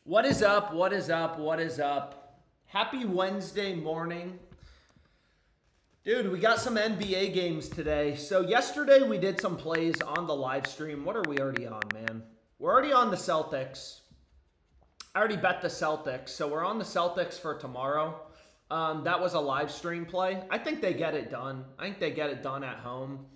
What is up? What is up? What is up? Happy Wednesday morning. Dude, we got some NBA games today. So yesterday we did some plays on the live stream. What are we already on, man? We're already on the Celtics. I already bet the Celtics. So we're on the Celtics for tomorrow. That was a live stream play. I think they get it done. I think they get it done at home.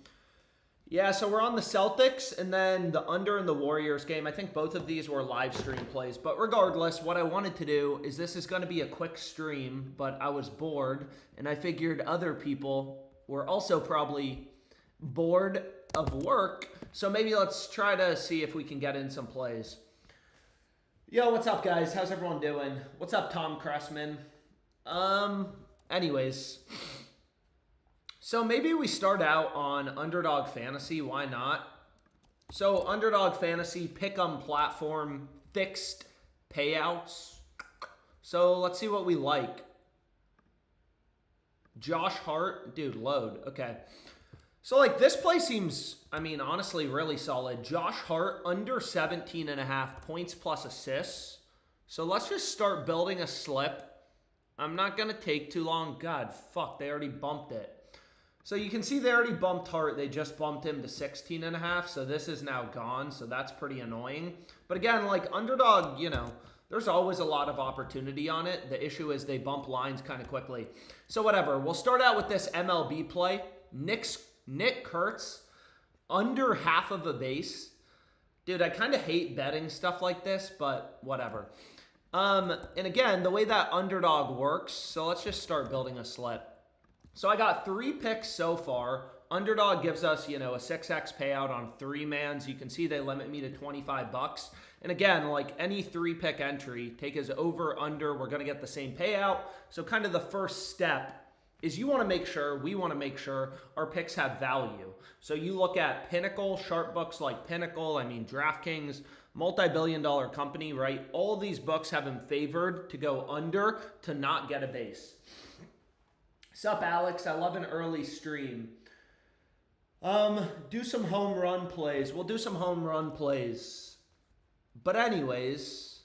Yeah, so we're on the Celtics and then the under and the Warriors game. I think both of these were live stream plays. But regardless, what I wanted to do is this is going to be a quick stream, but I was bored and I figured other people were also probably bored of work. So maybe let's try to see if we can get in some plays. Yo, what's up, guys? How's everyone doing? What's up, Tom Cressman? Anyways... So maybe we start out on Underdog Fantasy. Why not? So Underdog Fantasy, pick'em platform, fixed payouts. So let's see what we like. Josh Hart. Dude, load. Okay. So like this play seems, I mean, honestly, really solid. Josh Hart under 17.5 points plus assists. So let's just start building a slip. I'm not going to take too long. God, fuck, they already bumped it. So you can see they already bumped Hart. They just bumped him to 16.5. So this is now gone. So that's pretty annoying. But again, like Underdog, you know, there's always a lot of opportunity on it. The issue is they bump lines kind of quickly. So whatever. We'll start out with this MLB play. Nick Kurtz, under half of a base. Dude, I kind of hate betting stuff like this, but whatever. And again, the way that Underdog works, so let's just start building a slip. So I got 3 picks so far. Underdog gives us, you know, a 6x payout on 3-mans. You can see they limit me to 25 bucks. And again, like any 3-pick entry, take as over, under, we're going to get the same payout. So kind of the first step is we want to make sure our picks have value. So you look at Pinnacle, sharp books like Pinnacle, I mean DraftKings, multi-billion-dollar company, right? All these books have them favored to go under to not get a base. Sup, Alex? I love an early stream. Do some home run plays. We'll do some home run plays. But anyways,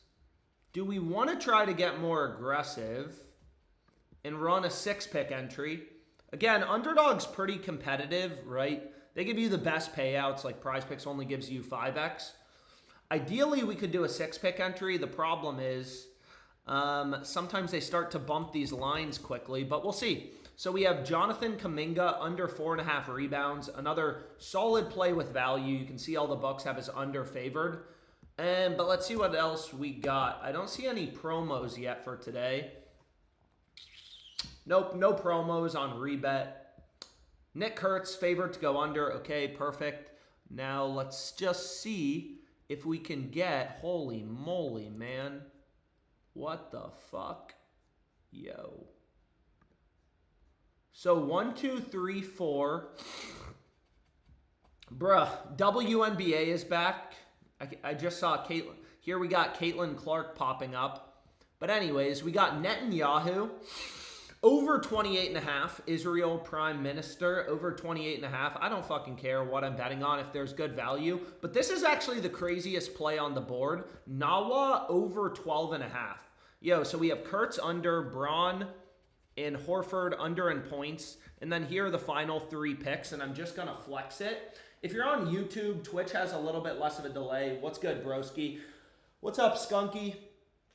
do we want to try to get more aggressive and run a 6-pick entry? Again, Underdog's pretty competitive, right? They give you the best payouts, like PrizePicks only gives you 5x. Ideally, we could do a 6-pick entry. The problem is sometimes they start to bump these lines quickly, but we'll see. So we have Jonathan Kuminga under 4.5 rebounds. Another solid play with value. You can see all the books have his under favored. But let's see what else we got. I don't see any promos yet for today. Nope, no promos on rebet. Nick Kurtz favored to go under. Okay, perfect. Now let's just see if we can get, holy moly, man. What the fuck? Yo. So 1, 2, 3, 4. Bruh, WNBA is back. I just saw Caitlin. Here we got Caitlin Clark popping up. But anyways, we got Netanyahu. Over 28.5. Israel Prime Minister. Over 28.5. I don't fucking care what I'm betting on if there's good value. But this is actually the craziest play on the board. Nawa over 12.5. Yo, so we have Kurtz under, Braun, and Horford under in points. And then here are the final 3 picks, and I'm just going to flex it. If you're on YouTube, Twitch has a little bit less of a delay. What's good, broski? What's up, Skunky?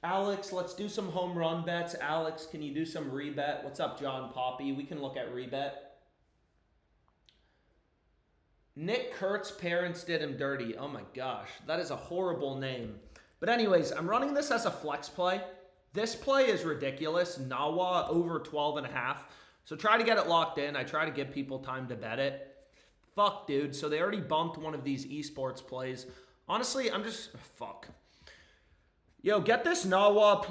Alex, let's do some home run bets. Alex, can you do some rebet? What's up, John Poppy? We can look at rebet. Nick Kurtz's parents did him dirty. Oh, my gosh. That is a horrible name. But anyways, I'm running this as a flex play. This play is ridiculous. Nawa over 12.5. So try to get it locked in. I try to give people time to bet it. Fuck, dude. So they already bumped one of these esports plays. Honestly, I'm just... Fuck. Yo, get this Nawa...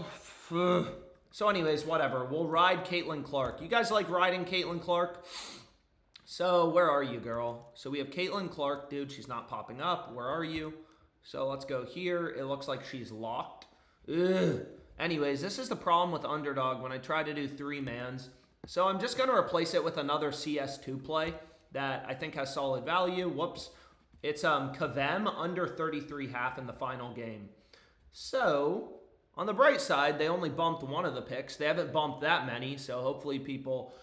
So anyways, whatever. We'll ride Caitlin Clark. You guys like riding Caitlin Clark? So where are you, girl? So we have Caitlin Clark. Dude, she's not popping up. Where are you? So let's go here. It looks like she's locked. Ugh. Anyways, this is the problem with Underdog when I try to do 3-mans. So I'm just going to replace it with another CS2 play that I think has solid value. Whoops. It's Kavem under 33.5 in the final game. So On the bright side, they only bumped one of the picks. They haven't bumped that many, so hopefully people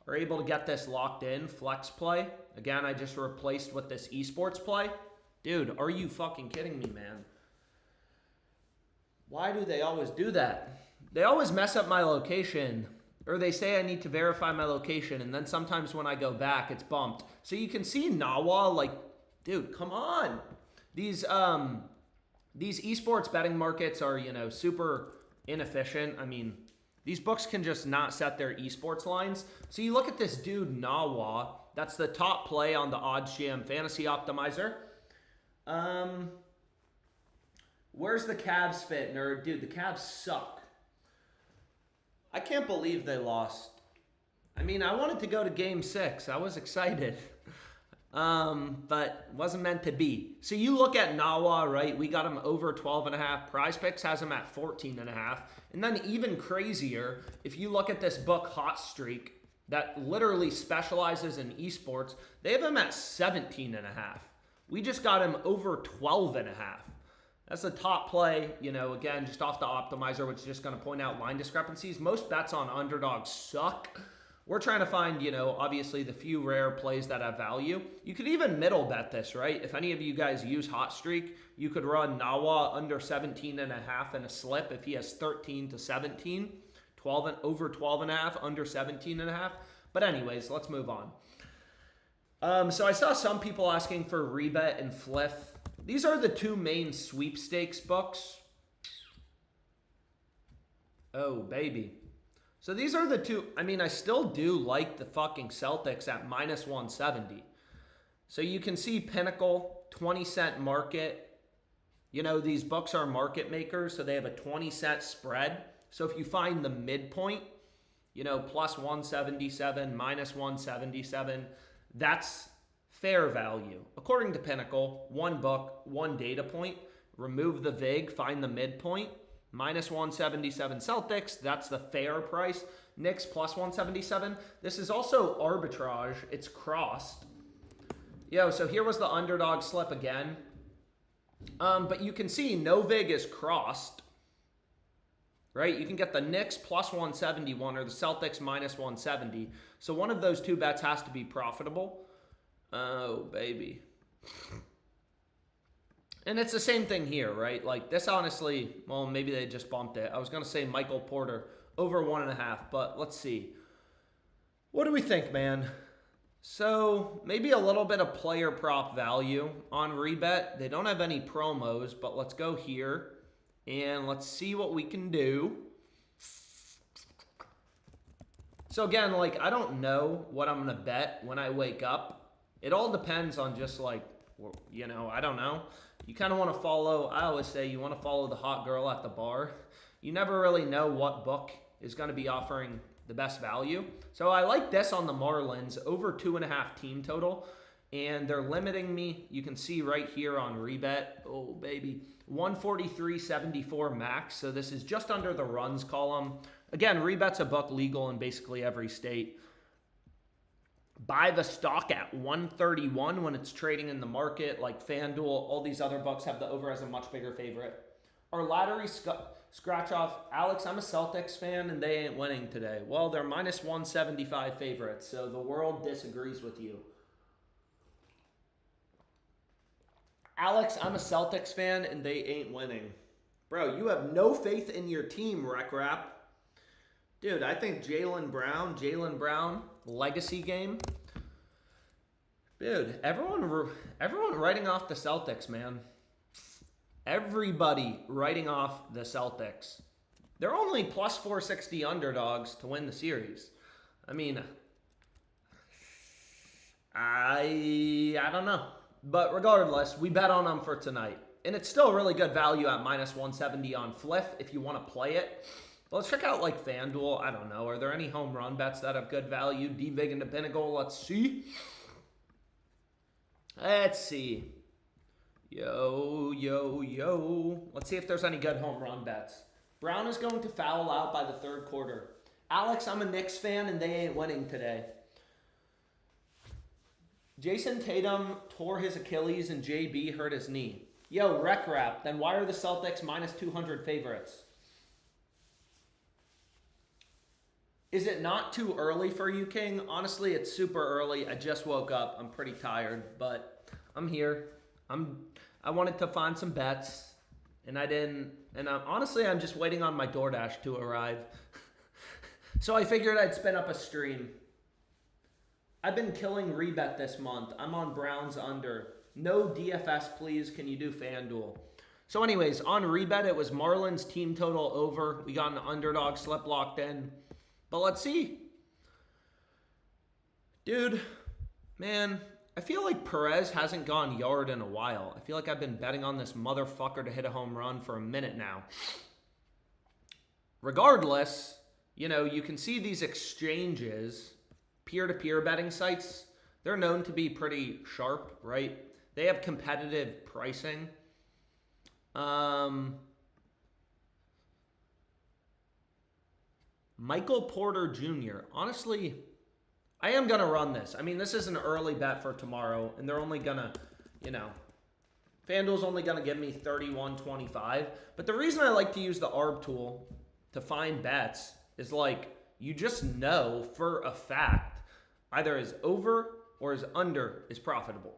are able to get this locked in. Flex play. Again, I just replaced with this esports play. Dude, are you fucking kidding me, man? Why do they always do that? They always mess up my location. Or they say I need to verify my location, and then sometimes when I go back, it's bumped. So you can see Nawa, like, dude, come on. These esports betting markets are, you know, super inefficient. I mean, these books can just not set their esports lines. So you look at this dude, Nawa. That's the top play on the OddsJam Fantasy Optimizer. Where's the Cavs fit, nerd? Dude, the Cavs suck. I can't believe they lost. I mean, I wanted to go to Game 6. I was excited. But wasn't meant to be. So you look at Nawa, right? We got him over 12.5. PrizePicks has him at 14.5. And then even crazier, if you look at this book, Hot Streak, that literally specializes in esports, they have him at 17.5. We just got him over 12.5. That's the top play, you know, again, just off the optimizer, which is just going to point out line discrepancies. Most bets on Underdog suck. We're trying to find, you know, obviously the few rare plays that have value. You could even middle bet this, right? If any of you guys use Hot Streak, you could run Nawa under 17.5 in a slip if he has 13 to 17, 12 and over 12.5, under 17.5. But anyways, let's move on. So I saw some people asking for rebet and Fliff. These are the two main sweepstakes books. Oh, baby. So these are the two. I mean, I still do like the fucking Celtics at minus 170. So you can see Pinnacle, 20-cent market. You know, these books are market makers, so they have a 20-cent spread. So if you find the midpoint, you know, plus 177, minus 177, that's fair value. According to Pinnacle, one book, one data point, remove the VIG, find the midpoint, minus 177 Celtics, that's the fair price. Knicks plus 177. This is also arbitrage. It's crossed. Yo, so here was the Underdog slip again. But you can see no VIG is crossed. Right? You can get the Knicks plus 171 or the Celtics minus 170. So one of those two bets has to be profitable. Oh, baby. And it's the same thing here, right? Like this honestly, well, maybe they just bumped it. I was going to say Michael Porter over 1.5, but let's see. What do we think, man? So maybe a little bit of player prop value on rebet. They don't have any promos, but let's go here and let's see what we can do. So again, like I don't know what I'm going to bet when I wake up. It all depends on just like, you know, I don't know. You kind of want to follow, I always say you want to follow the hot girl at the bar. You never really know what book is going to be offering the best value. So I like this on the Marlins, over 2.5 team total. And they're limiting me. You can see right here on rebet. Oh, baby. 143.74 max. So this is just under the runs column. Again, rebet's a book legal in basically every state. Buy the stock at 131 when it's trading in the market, like FanDuel. All these other books have the over as a much bigger favorite. Our lottery scratch off. Alex, I'm a Celtics fan and they ain't winning today. Well, they're minus 175 favorites, so the world disagrees with you. Alex, I'm a Celtics fan and they ain't winning. Bro, you have no faith in your team, Rec Rap. Dude, I think Jaylen Brown, legacy game. Dude, everyone writing off the Celtics, man. Everybody writing off the Celtics. They're only plus 460 underdogs to win the series. I mean, I don't know. But regardless, we bet on them for tonight. And it's still really good value at minus 170 on Fliff if you want to play it. Let's check out like FanDuel. I don't know. Are there any home run bets that have good value? D-Vig into Pinnacle. Let's see. Let's see. Yo. Let's see if there's any good home run bets. Brown is going to foul out by the third quarter. Alex, I'm a Knicks fan and they ain't winning today. Jason Tatum tore his Achilles and JB hurt his knee. Yo, Rec Rap. Then why are the Celtics minus 200 favorites? Is it not too early for you, King? Honestly, it's super early. I just woke up. I'm pretty tired, but I'm here. I wanted to find some bets, and I didn't. And honestly, I'm just waiting on my DoorDash to arrive. So I figured I'd spin up a stream. I've been killing rebet this month. I'm on Browns under. No DFS, please. Can you do FanDuel? So anyways, on rebet, it was Marlins team total over. We got an underdog slip locked in. But let's see. Dude, man, I feel like Perez hasn't gone yard in a while. I feel like I've been betting on this motherfucker to hit a home run for a minute now. Regardless, you know, you can see these exchanges, peer-to-peer betting sites, they're known to be pretty sharp, right? They have competitive pricing. Michael Porter Jr. Honestly, I am going to run this. I mean, this is an early bet for tomorrow, and they're only going to, you know, FanDuel's only going to give me 31.25. But the reason I like to use the ARB tool to find bets is like, you just know for a fact either is over or is under is profitable.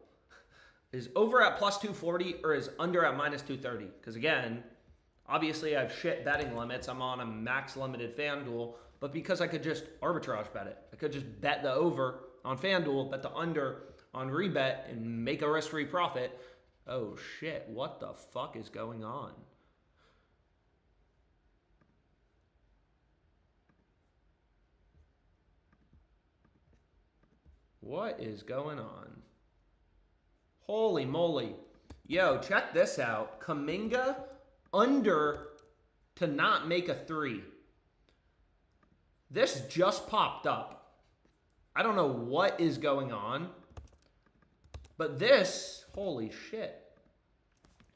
Is over at plus 240 or is under at minus 230. Because again, obviously I have shit betting limits. I'm on a max limited FanDuel. But because I could just arbitrage bet it. I could just bet the over on FanDuel, bet the under on rebet, and make a risk-free profit. Oh shit, what the fuck is going on? What is going on? Holy moly. Yo, check this out. Kuminga under to not make a 3. This just popped up. I don't know what is going on. But this, holy shit,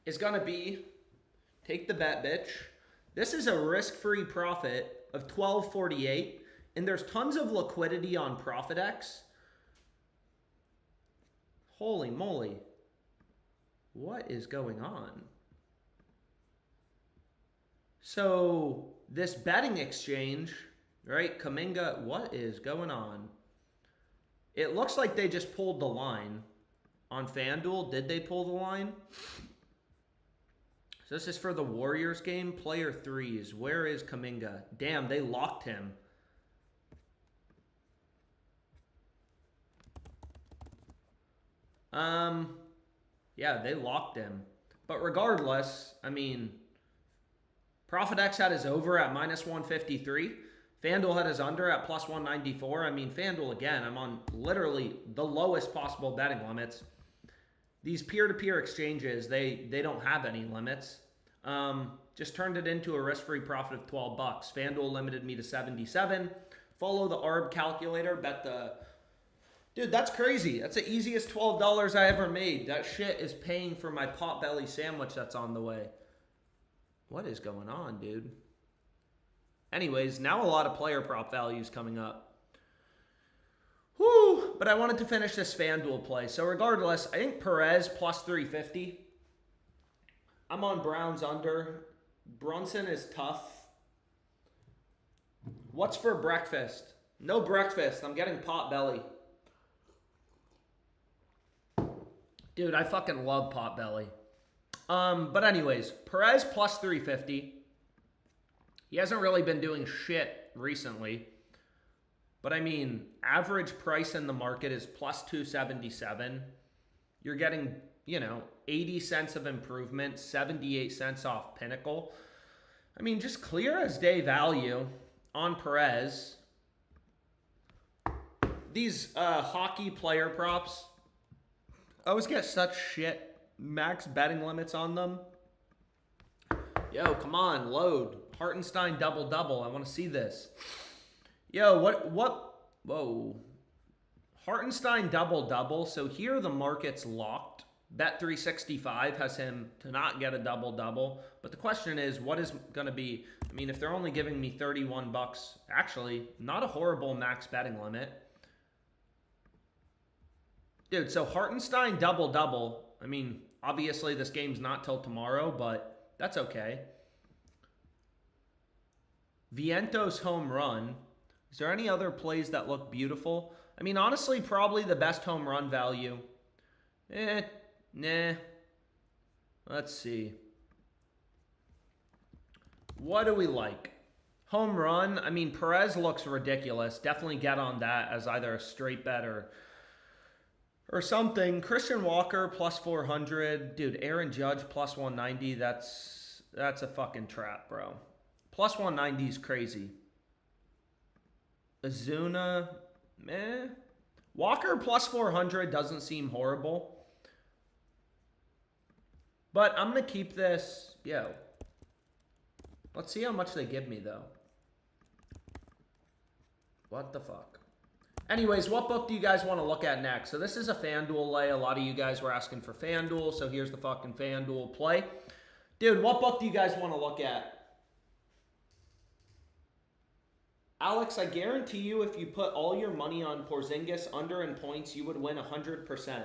is going to be, take the bet, bitch. This is a risk-free profit of $12.48. And there's tons of liquidity on ProfitX. Holy moly. What is going on? So, this betting exchange, right? Kuminga, what is going on? It looks like they just pulled the line on FanDuel. Did they pull the line? So this is for the Warriors game. Player 3s. Where is Kuminga? Damn, they locked him. Yeah, they locked him. But regardless, I mean, ProfitX had his over at minus 153. FanDuel had his under at plus 194. I mean, FanDuel, again, I'm on literally the lowest possible betting limits. These peer-to-peer exchanges, they don't have any limits. Just turned it into a risk-free profit of $12. FanDuel limited me to 77. Follow the ARB calculator, bet the... Dude, that's crazy. That's the easiest $12 I ever made. That shit is paying for my potbelly sandwich that's on the way. What is going on, dude? Anyways, now a lot of player prop values coming up. Whew, but I wanted to finish this FanDuel play. So regardless, I think Perez plus 350. I'm on Browns under. Brunson is tough. What's for breakfast? No breakfast. I'm getting potbelly. Dude, I fucking love potbelly. But anyways, Perez plus 350. He hasn't really been doing shit recently. But I mean, average price in the market is plus 277. You're getting, you know, 80 cents of improvement, 78 cents off Pinnacle. I mean, just clear as day value on Perez. These hockey player props, I always get such shit max betting limits on them. Yo, come on, load. Hartenstein double-double. I want to see this. Yo, what? Whoa. Hartenstein double-double. So here the market's locked. Bet365 has him to not get a double-double. But the question is, what is going to be... I mean, if they're only giving me $31, actually, not a horrible max betting limit. Dude, so Hartenstein double-double. I mean, obviously this game's not till tomorrow, but that's okay. Vientos home run. Is there any other plays that look beautiful? I mean, honestly, probably the best home run value. Nah. Let's see. What do we like? Home run. I mean, Perez looks ridiculous. Definitely get on that as either a straight bet or something. Christian Walker plus 400. Dude, Aaron Judge plus 190. That's a fucking trap, bro. Plus 190 is crazy. Azuna, meh. Walker plus 400 doesn't seem horrible. But I'm going to keep this. Yo. Let's see how much they give me, though. What the fuck? Anyways, what book do you guys want to look at next? So this is a FanDuel lay. A lot of you guys were asking for FanDuel, so here's the fucking FanDuel play. Dude, what book do you guys want to look at? Alex, I guarantee you if you put all your money on Porzingis under in points, you would win 100%.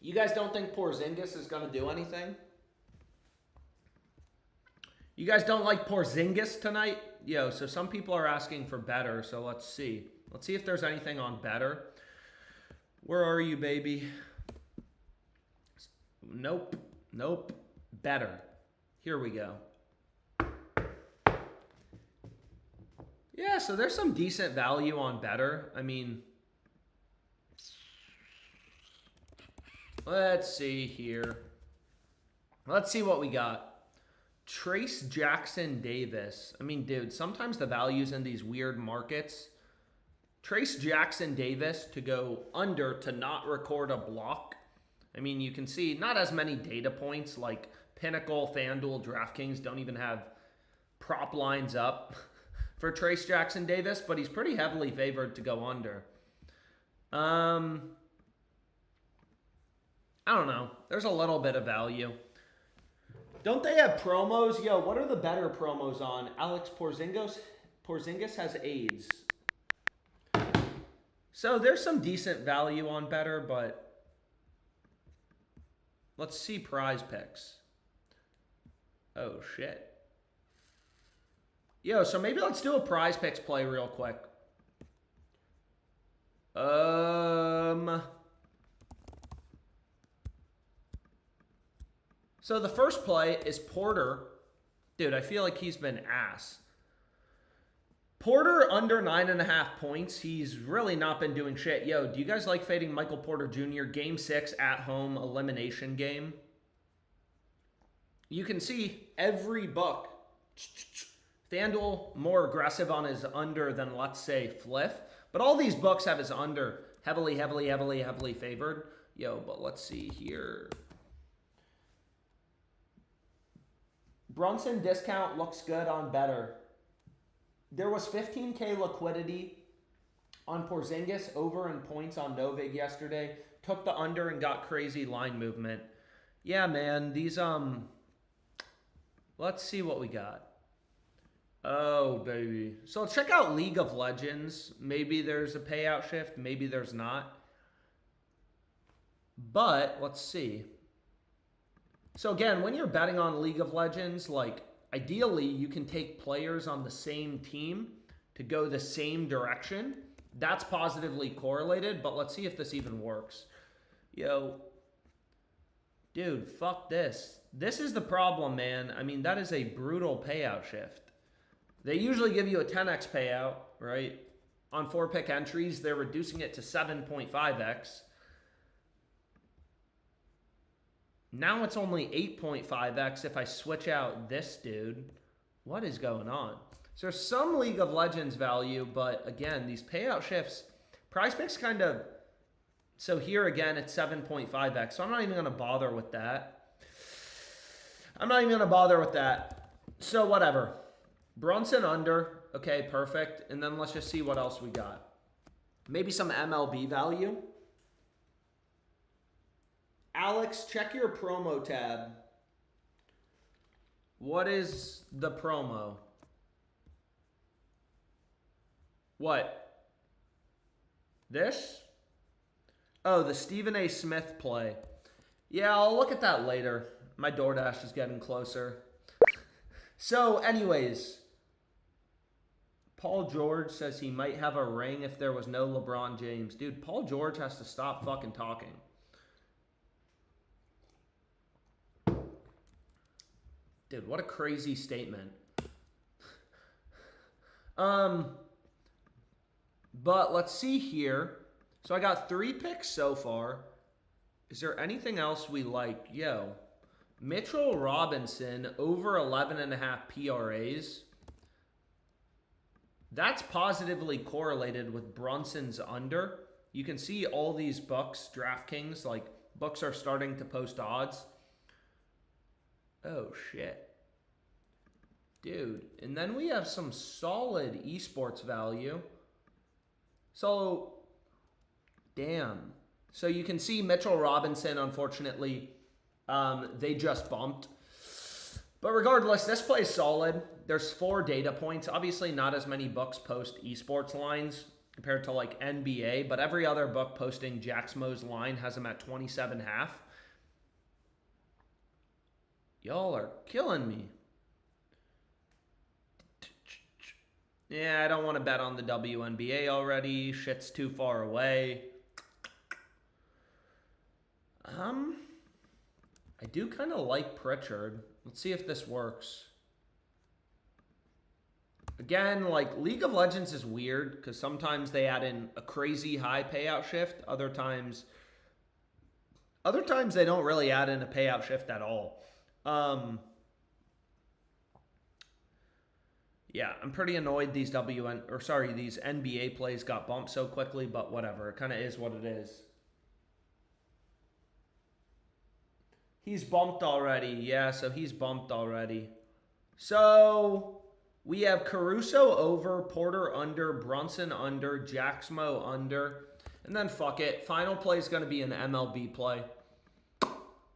You guys don't think Porzingis is going to do anything? You guys don't like Porzingis tonight? Yo, so some people are asking for better, so let's see. Let's see if there's anything on better. Where are you, baby? Nope. Nope. Better. Here we go. Yeah, so there's some decent value on better. I mean, let's see here. Let's see what we got. Trace Jackson Davis. I mean, dude, sometimes the values in these weird markets. Trace Jackson Davis to go under to not record a block. I mean, you can see not as many data points like Pinnacle, FanDuel, DraftKings don't even have prop lines up for Trace Jackson Davis, but he's pretty heavily favored to go under. I don't know. There's a little bit of value. Don't they have promos? Yo, what are the better promos on? Alex Porzingis has AIDS. So there's some decent value on better, but let's see PrizePicks. Oh, shit. Yo, so maybe let's do a PrizePicks play real quick. So the first play is Porter. Dude, I feel like he's been ass. Porter under 9.5 points. He's really not been doing shit. Yo, do you guys like fading Michael Porter Jr. Game 6 at home elimination game? You can see every book. FanDuel more aggressive on his under than, let's say, Fliff. But all these books have his under heavily favored. Yo, but let's see here. Brunson discount looks good on better. There was 15K liquidity on Porzingis over in points on Novig yesterday. Took the under and got crazy line movement. Yeah, man, these, let's see what we got. Oh, baby. So check out League of Legends. Maybe there's a payout shift. Maybe there's not. But let's see. So again, when you're betting on League of Legends, like ideally you can take players on the same team to go the same direction. That's positively correlated, but let's see if this even works. Yo, dude, fuck this. This is the problem, man. I mean, that is a brutal payout shift. They usually give you a 10x payout, right? On 4-pick entries, they're reducing it to 7.5x. Now it's only 8.5x if I switch out this dude. What is going on? So there's some League of Legends value, but again, these payout shifts, PrizePicks kind of, so here again, it's 7.5x. So I'm not even going to bother with that. So whatever. Brunson under. Okay, perfect. And then let's just see what else we got. Maybe some MLB value. Alex, check your promo tab. What is the promo? What? This? Oh, the Stephen A. Smith play. Yeah, I'll look at that later. My DoorDash is getting closer. So, anyways, Paul George says he might have a ring if there was no LeBron James. Dude, Paul George has to stop fucking talking. Dude, what a crazy statement. But let's see here. So I got 3 picks so far. Is there anything else we like? Yo, Mitchell Robinson over 11.5 PRAs. That's positively correlated with Brunson's under. You can see all these books, DraftKings, like books are starting to post odds. Oh, shit. Dude, and then we have some solid esports value. So, damn. So you can see Mitchell Robinson, unfortunately, they just bumped. But regardless, this play is solid. There's 4 data points. Obviously, not as many books post esports lines compared to like NBA, but every other book posting Jaxmo's line has them at 27.5. Y'all are killing me. Yeah, I don't want to bet on the WNBA already. Shit's too far away. I do kind of like Pritchard. Let's see if this works. Again, like League of Legends is weird because sometimes they add in a crazy high payout shift. Other times they don't really add in a payout shift at all. Yeah, I'm pretty annoyed these these NBA plays got bumped so quickly, but whatever. It kind of is what it is. He's bumped already. Yeah, so he's bumped already. So we have Caruso over, Porter under, Brunson under, Jaxmo under. And then fuck it. Final play is going to be an MLB play.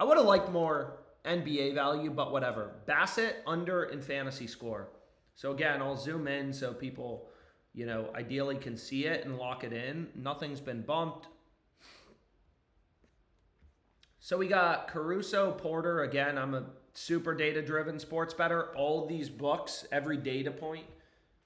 I would have liked more NBA value, but whatever. Bassett under in fantasy score. So again, I'll zoom in so people, ideally can see it and lock it in. Nothing's been bumped. So we got Caruso, Porter. Again, I'm a super data-driven sports bettor. All these books, every data point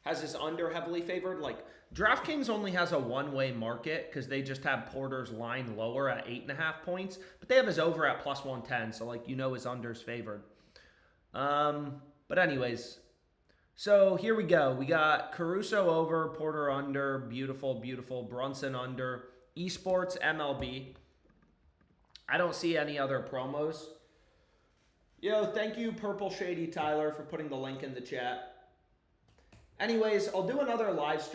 has this under heavily favored. Like DraftKings only has a one-way market because they just have Porter's line lower at 8.5 points, but they have his over at plus 110. So his under's favored. But anyways, so here we go. We got Caruso over, Porter under, beautiful, beautiful. Brunson under, Esports, MLB. I don't see any other promos. Thank you, Purple Shady Tyler, for putting the link in the chat. Anyways, I'll do another live stream.